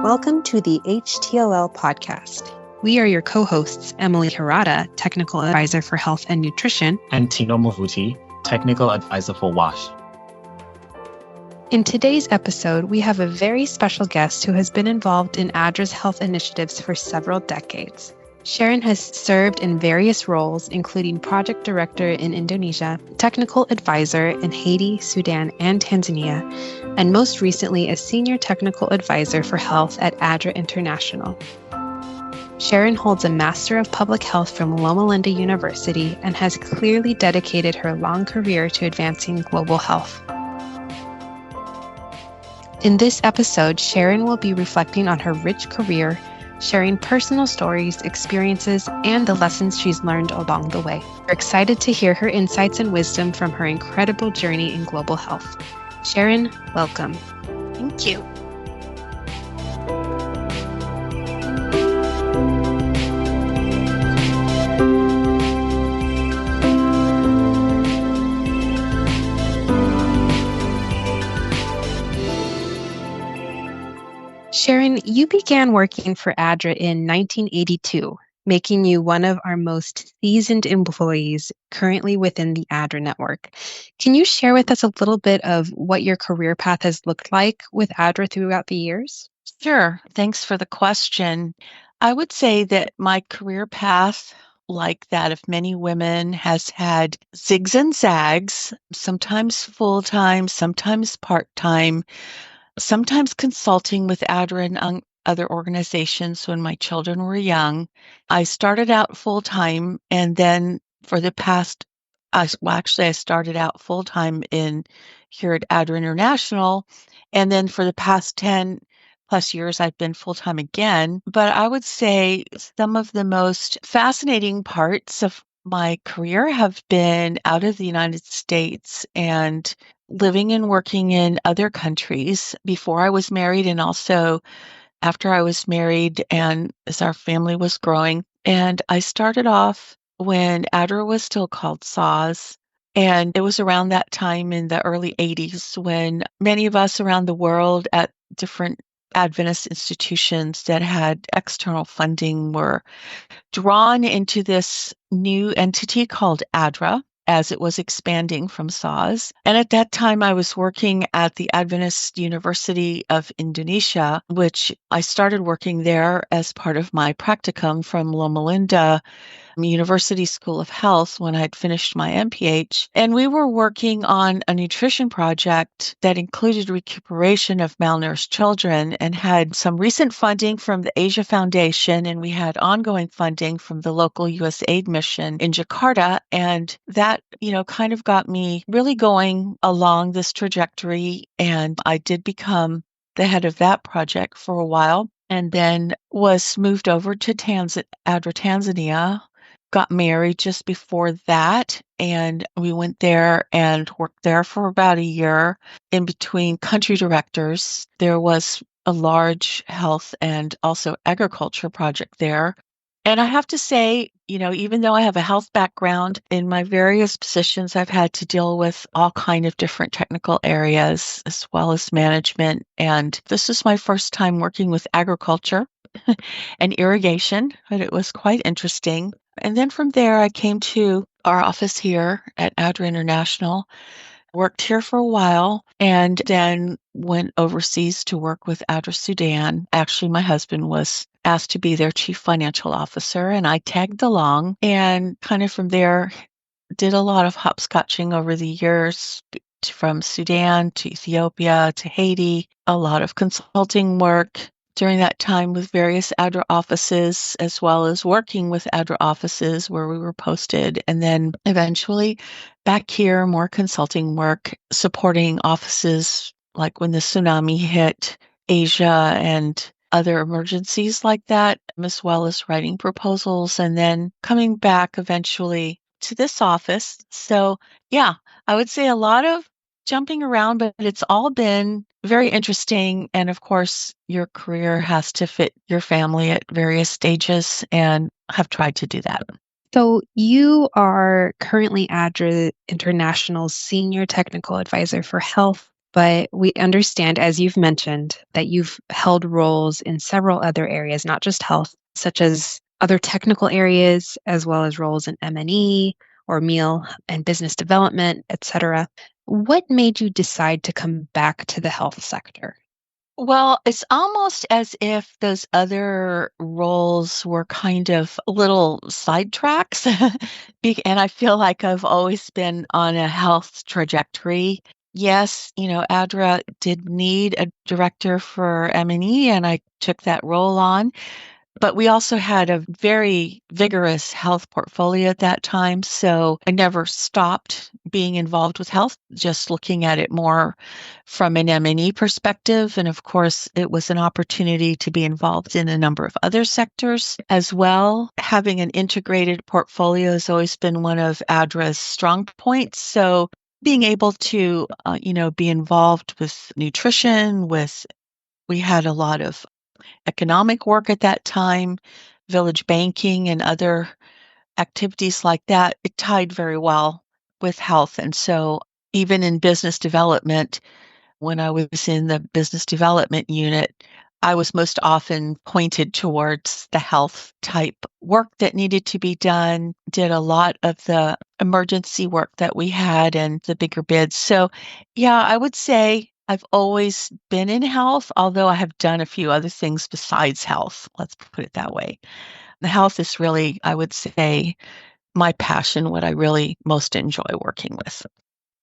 Welcome to the HTLL podcast. We are your co-hosts, Emily Hirata, Technical Advisor for Health and Nutrition, and Tino Movuti, Technical Advisor for WASH. In today's episode, we have a very special guest who has been involved in ADRA's health initiatives for several decades. Sharon has served in various roles, including Project Director in Indonesia, Technical Advisor in Haiti, Sudan, and Tanzania, and most recently as Senior Technical Advisor for Health at ADRA International. Sharon holds a Master of Public Health from Loma Linda University and has clearly dedicated her long career to advancing global health. In this episode, Sharon will be reflecting on her rich career, sharing personal stories, experiences, and the lessons she's learned along the way. We're excited to hear her insights and wisdom from her incredible journey in global health. Sharon, welcome. Thank you. Sharon, you began working for ADRA in 1982, making you one of our most seasoned employees currently within the ADRA network. Can you share with us a little bit of what your career path has looked like with ADRA throughout the years? Sure. Thanks for the question. I would say that my career path, like that of many women, has had zigs and zags, sometimes full-time, sometimes part-time, sometimes consulting with ADRA and other organizations when my children were young. I started out full-time, and then for the past, I started out full-time here at ADRA International, and then for the past 10 plus years, I've been full-time again. But I would say some of the most fascinating parts of my career have been out of the United States and living and working in other countries before I was married and also after I was married and as our family was growing. And I started off when ADRA was still called SAWS. And it was around that time in the early 80s when many of us around the world at different Adventist institutions that had external funding were drawn into this new entity called ADRA as it was expanding from SAWS. And at that time, I was working at the Adventist University of Indonesia, which I started working there as part of my practicum from Loma Linda University School of Health when I'd finished my MPH. And we were working on a nutrition project that included recuperation of malnourished children and had some recent funding from the Asia Foundation, and we had ongoing funding from the local USAID mission in Jakarta. And that, kind of got me really going along this trajectory. And I did become the head of that project for a while and then was moved over to ADRA Tanzania. Got married just before that, and we went there and worked there for about a year. In between country directors, there was a large health and also agriculture project there. And I have to say, even though I have a health background, in my various positions, I've had to deal with all kind of different technical areas as well as management. And this is my first time working with agriculture and irrigation, but it was quite interesting. And then from there, I came to our office here at ADRA International, worked here for a while, and then went overseas to work with ADRA Sudan. Actually, my husband was asked to be their chief financial officer, and I tagged along. And kind of from there, did a lot of hopscotching over the years, from Sudan to Ethiopia to Haiti, a lot of consulting work during that time with various ADRA offices, as well as working with ADRA offices where we were posted. And then eventually back here, more consulting work, supporting offices like when the tsunami hit Asia and other emergencies like that, as well as writing proposals and then coming back eventually to this office. So yeah, I would say a lot of jumping around, but it's all been very interesting. And of course, your career has to fit your family at various stages, and have tried to do that. So you are currently ADRA International's Senior Technical Advisor for Health But we understand, as you've mentioned, that you've held roles in several other areas, not just health, such as other technical areas, as well as roles in M&E or meal and business development, etc. What made you decide to come back to the health sector? Well, it's almost as if those other roles were kind of little sidetracks. And I feel like I've always been on a health trajectory. Yes, ADRA did need a director for M&E, and I took that role on. But we also had a very vigorous health portfolio at that time, so I never stopped being involved with health, just looking at it more from an M&E perspective. And of course, it was an opportunity to be involved in a number of other sectors as well. Having an integrated portfolio has always been one of ADRA's strong points. So being able to, be involved with nutrition, we had a lot of economic work at that time, village banking and other activities like that, it tied very well with health. And so even in business development, when I was in the business development unit, I was most often pointed towards the health type work that needed to be done, did a lot of the emergency work that we had and the bigger bids. So, yeah, I would say I've always been in health, although I have done a few other things besides health. Let's put it that way. The health is really, I would say, my passion, what I really most enjoy working with.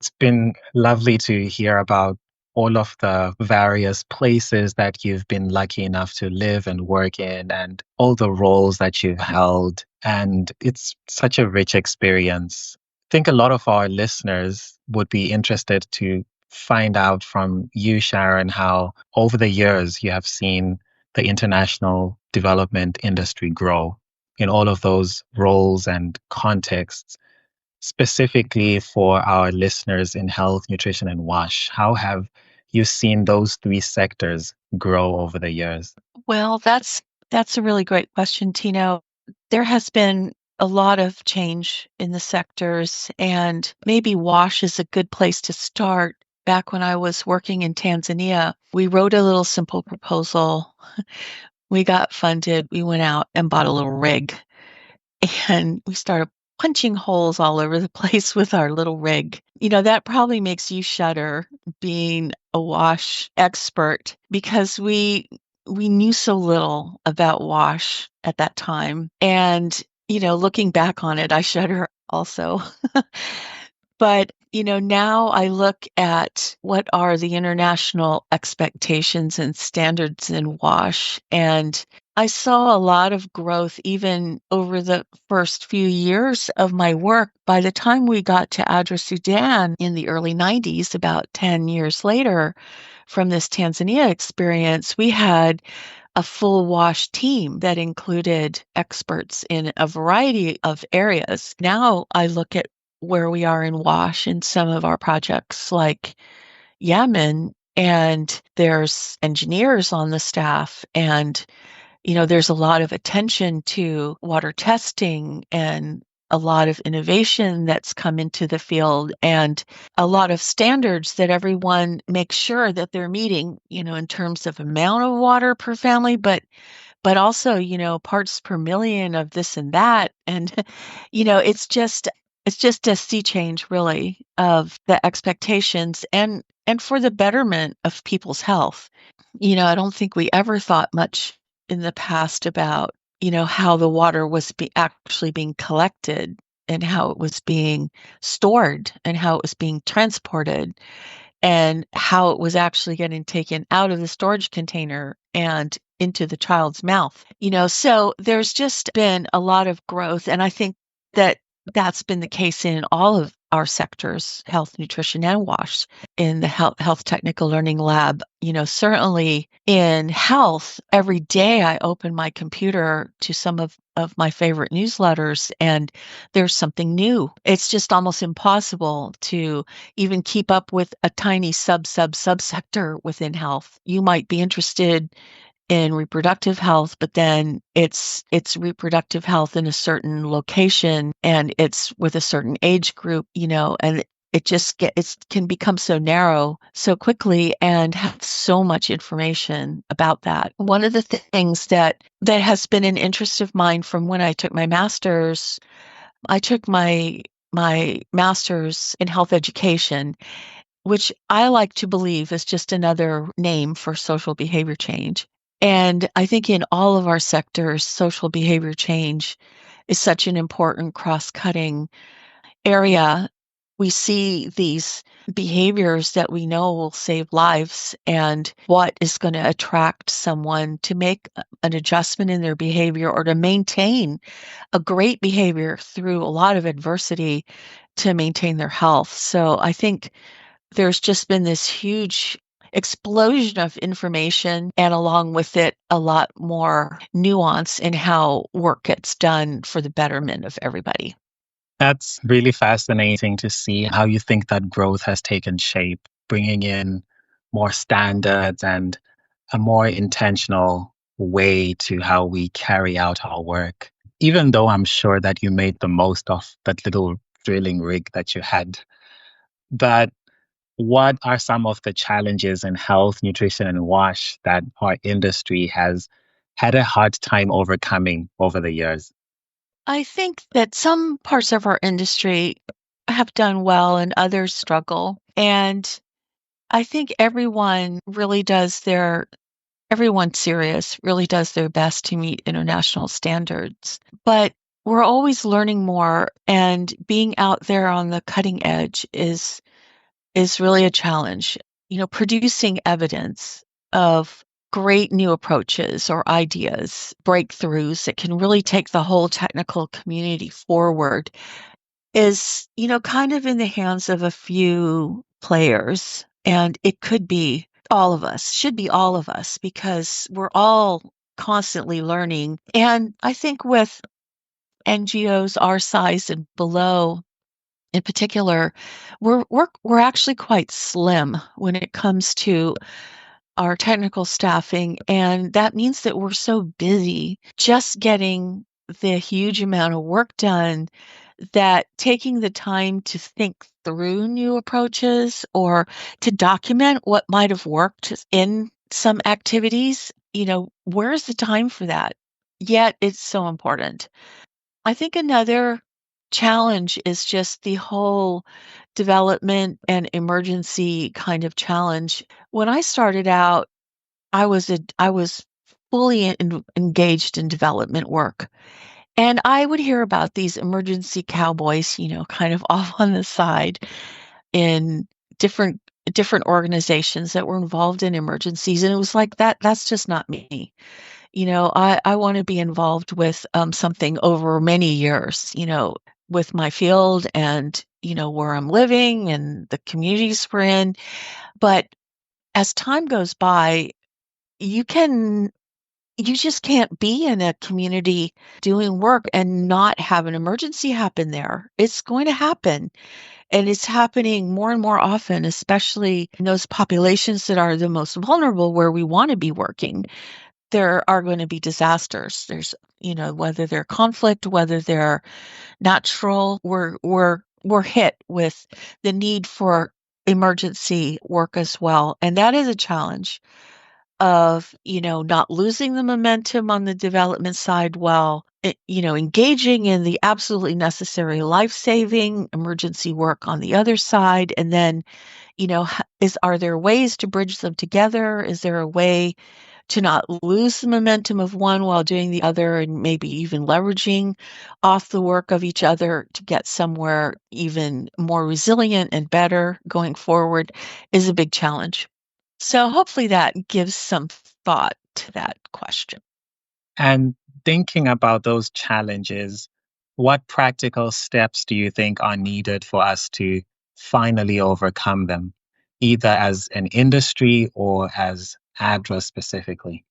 It's been lovely to hear about all of the various places that you've been lucky enough to live and work in and all the roles that you've held. And it's such a rich experience. I think a lot of our listeners would be interested to find out from you, Sharon, how over the years you have seen the international development industry grow in all of those roles and contexts. Specifically for our listeners in health, nutrition, and WASH, how have you seen those three sectors grow over the years? Well, that's a really great question, Tino. There has been a lot of change in the sectors, and maybe WASH is a good place to start. Back when I was working in Tanzania, we wrote a little simple proposal. We got funded. We went out and bought a little rig, and we started punching holes all over the place with our little rig. That probably makes you shudder being a WASH expert because we knew so little about WASH at that time. And, looking back on it, I shudder also. But, now I look at what are the international expectations and standards in WASH, and I saw a lot of growth even over the first few years of my work. By the time we got to ADRA Sudan in the early 90s, about 10 years later from this Tanzania experience, we had a full WASH team that included experts in a variety of areas. Now I look at where we are in WASH in some of our projects like Yemen, and there's engineers on the staff, and there's a lot of attention to water testing and a lot of innovation that's come into the field and a lot of standards that everyone makes sure that they're meeting, in terms of amount of water per family, but also, parts per million of this and that. And, it's just a sea change really of the expectations and for the betterment of people's health. I don't think we ever thought much in the past about, how the water was actually being collected and how it was being stored and how it was being transported and how it was actually getting taken out of the storage container and into the child's mouth. So there's just been a lot of growth. And I think that that's been the case in all of our sectors, health, nutrition, and WASH in the health technical learning lab. Certainly in health, every day I open my computer to some of my favorite newsletters and there's something new. It's just almost impossible to even keep up with a tiny subsector within health. You might be interested in reproductive health, but then it's reproductive health in a certain location and it's with a certain age group, and it can become so narrow so quickly and have so much information about that. One of the things that has been an interest of mine from when I took my master's, I took my master's in health education, which I like to believe is just another name for social behavior change. And I think in all of our sectors, social behavior change is such an important cross-cutting area. We see these behaviors that we know will save lives and what is going to attract someone to make an adjustment in their behavior or to maintain a great behavior through a lot of adversity to maintain their health. So I think there's just been this huge explosion of information, and along with it, a lot more nuance in how work gets done for the betterment of everybody. That's really fascinating to see how you think that growth has taken shape, bringing in more standards and a more intentional way to how we carry out our work. Even though I'm sure that you made the most of that little drilling rig that you had. But what are some of the challenges in health, nutrition, and WASH that our industry has had a hard time overcoming over the years? I think that some parts of our industry have done well and others struggle. And I think everyone serious really does their best to meet international standards. But we're always learning more, and being out there on the cutting edge is really a challenge. Producing evidence of great new approaches or ideas, breakthroughs that can really take the whole technical community forward is, kind of in the hands of a few players. And it could be all of us, should be all of us, because we're all constantly learning. And I think with NGOs our size and below, in particular, we're actually quite slim when it comes to our technical staffing, and that means that we're so busy just getting the huge amount of work done that taking the time to think through new approaches or to document what might have worked in some activities, where's the time for that? Yet it's so important. I think another challenge is just the whole development and emergency kind of challenge. When I started out, I was fully engaged in development work. And I would hear about these emergency cowboys, kind of off on the side in different organizations that were involved in emergencies. And it was like that's just not me. I want to be involved with something over many years, with my field and, where I'm living and the communities we're in. But as time goes by, you just can't be in a community doing work and not have an emergency happen there. It's going to happen. And it's happening more and more often, especially in those populations that are the most vulnerable where we want to be working. There are going to be disasters. There's, whether they're conflict, whether they're natural, we're hit with the need for emergency work as well. And that is a challenge of, not losing the momentum on the development side while, engaging in the absolutely necessary life-saving emergency work on the other side. And then, are there ways to bridge them together? Is there a way to not lose the momentum of one while doing the other, and maybe even leveraging off the work of each other to get somewhere even more resilient and better going forward is a big challenge. So hopefully that gives some thought to that question. And thinking about those challenges, what practical steps do you think are needed for us to finally overcome them, either as an industry or as ADRA specifically?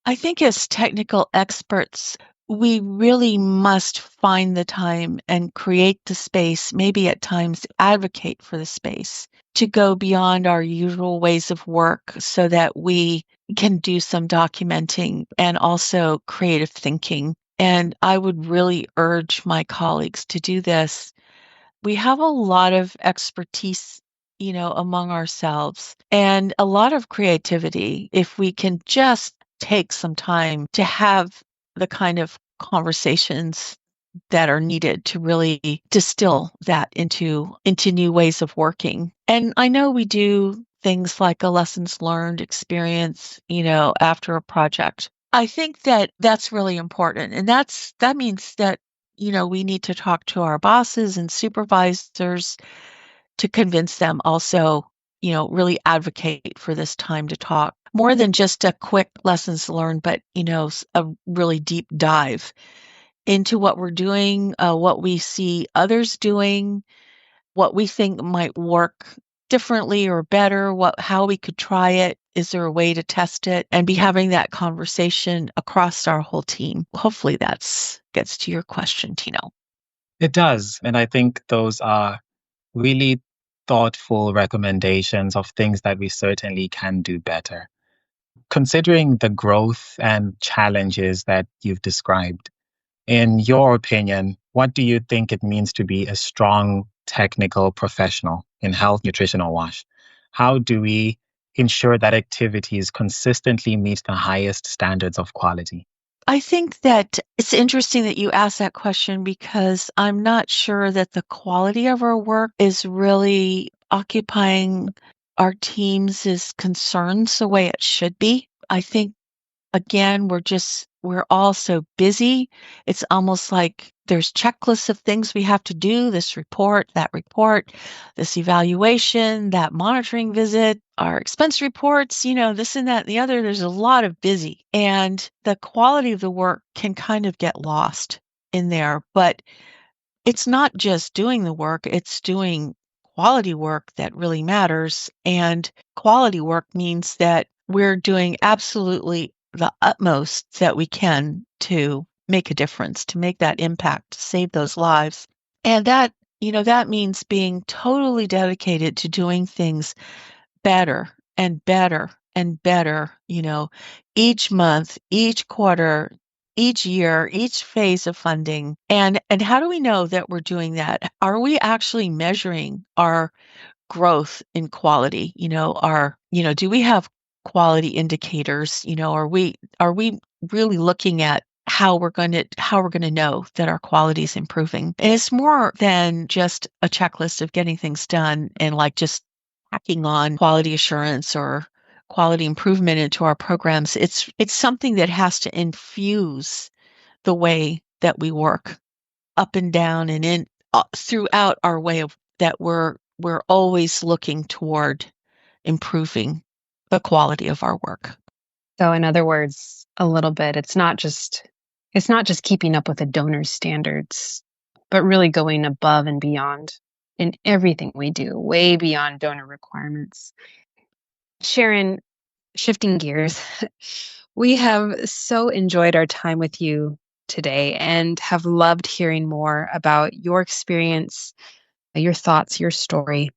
I think as technical experts, we really must find the time and create the space, maybe at times advocate for the space to go beyond our usual ways of work so that we can do some documenting and also creative thinking. And I would really urge my colleagues to do this we have a lot of expertise, among ourselves and a lot of creativity if we can just take some time to have the kind of conversations that are needed to really distill that into new ways of working. And I know we do things like a lessons learned experience, after a project. I think that that's really important. And that means that, we need to talk to our bosses and supervisors to convince them also, really advocate for this time to talk more than just a quick lessons learned, but, a really deep dive into what we're doing, what we see others doing, what we think might work differently or better, how we could try it. Is there a way to test it? And be having that conversation across our whole team. Hopefully that's gets to your question, Tino. It does. And I think those are really thoughtful recommendations of things that we certainly can do better. Considering the growth and challenges that you've described, in your opinion, what do you think it means to be a strong technical professional in health, nutrition, or WASH? How do we ensure that activities consistently meet the highest standards of quality? I think that it's interesting that you asked that question because I'm not sure that the quality of our work is really occupying our teams' concerns the way it should be. I think again, we're all so busy. It's almost like there's checklists of things we have to do, this report, this evaluation, that monitoring visit, our expense reports, this and that and the other. There's a lot of busy, and the quality of the work can kind of get lost in there. But it's not just doing the work, it's doing quality work that really matters. And quality work means that we're doing absolutely the utmost that we can to make a difference, to make that impact, to save those lives. And that means being totally dedicated to doing things better and better and better, each month, each quarter, each year, each phase of funding. And how do we know that we're doing that? Are we actually measuring our growth in quality? Do we have quality indicators? Are we really looking at how we're going to know that our quality is improving? And it's more than just a checklist of getting things done and like just hacking on quality assurance or quality improvement into our programs. It's something that has to infuse the way that we work up and down and in throughout our way of that we're always looking toward improving the quality of our work. So in other words, a little bit, it's not just keeping up with the donor's standards, but really going above and beyond in everything we do, way beyond donor requirements. Sharon, shifting gears, we have so enjoyed our time with you today and have loved hearing more about your experience, your thoughts, your story.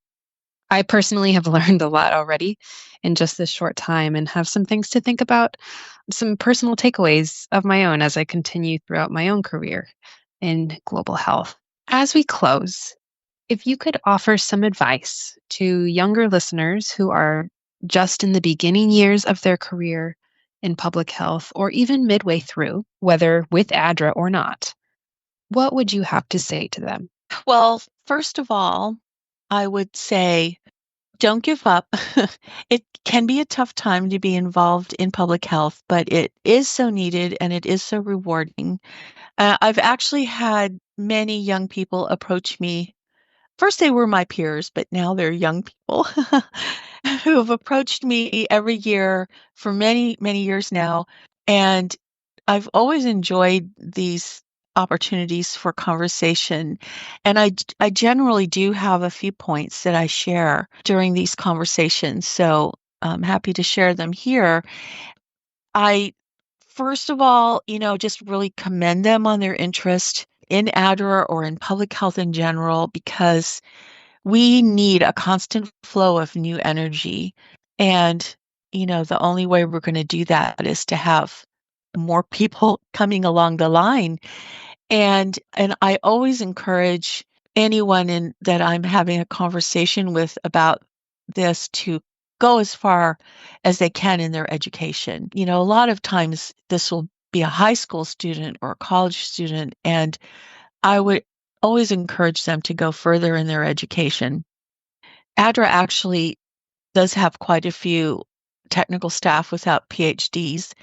I personally have learned a lot already in just this short time and have some things to think about, some personal takeaways of my own as I continue throughout my own career in global health. As we close, if you could offer some advice to younger listeners who are just in the beginning years of their career in public health or even midway through, whether with ADRA or not, what would you have to say to them? Well, first of all, I would say don't give up. It can be a tough time to be involved in public health, but it is so needed and it is so rewarding. I've actually had many young people approach me. First, they were my peers, but now they're young people who have approached me every year for many, many years now. And I've always enjoyed these opportunities for conversation. And I generally do have a few points that I share during these conversations. So I'm happy to share them here. I, first of all, just really commend them on their interest in ADRA or in public health in general, because we need a constant flow of new energy. And, the only way we're going to do that is to have more people coming along the line. And I always encourage anyone that I'm having a conversation with about this to go as far as they can in their education. A lot of times this will be a high school student or a college student, and I would always encourage them to go further in their education. ADRA actually does have quite a few technical staff without PhDs.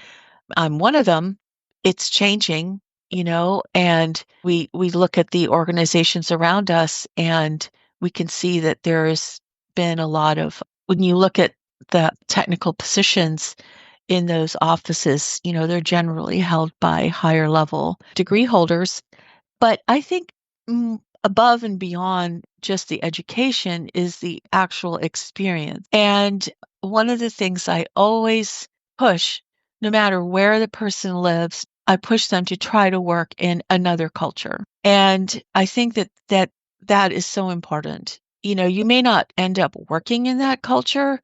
I'm one of them. It's changing, and we look at the organizations around us and we can see that there's been a lot of, when you look at the technical positions in those offices, they're generally held by higher level degree holders. But I think above and beyond just the education is the actual experience. And one of the things I always push, no matter where the person lives, I push them to try to work in another culture. And I think that is so important. You may not end up working in that culture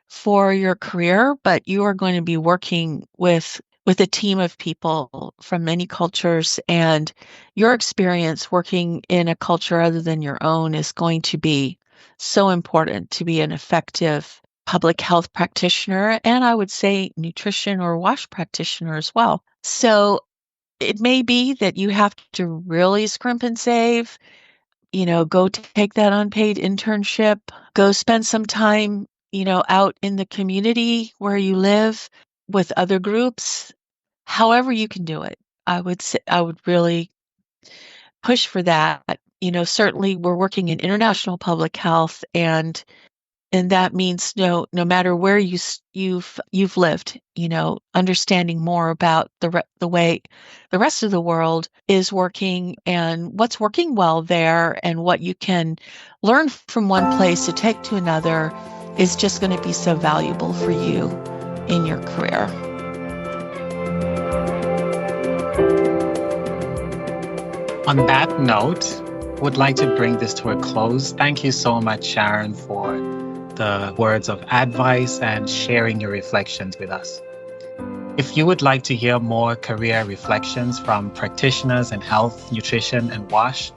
for your career, but you are going to be working with a team of people from many cultures, and your experience working in a culture other than your own is going to be so important to be an effective public health practitioner, and I would say nutrition or WASH practitioner as well. So it may be that you have to really scrimp and save, go take that unpaid internship, go spend some time, out in the community where you live with other groups. However you can do it, I would really push for that. Certainly we're working in international public health, and that means no matter where you've lived, understanding more about the way the rest of the world is working and what's working well there, and what you can learn from one place to take to another is just going to be so valuable for you in your career. On that note, would like to bring this to a close. Thank you so much, Sharon, for the words of advice and sharing your reflections with us. If you would like to hear more career reflections from practitioners in health, nutrition, and WASH,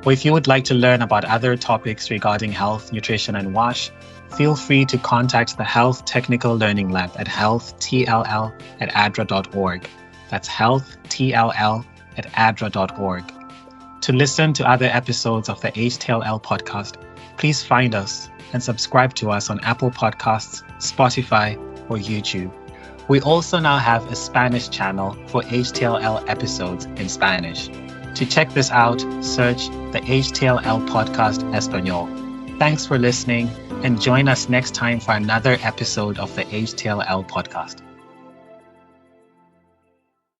or if you would like to learn about other topics regarding health, nutrition, and WASH, feel free to contact the Health Technical Learning Lab at healthtll@adra.org. That's healthtll@adra.org. To listen to other episodes of the HTLL podcast, please find us and subscribe to us on Apple Podcasts, Spotify, or YouTube. We also now have a Spanish channel for HTLL episodes in Spanish. To check this out, search the HTLL Podcast Español. Thanks for listening, and join us next time for another episode of the HTLL Podcast.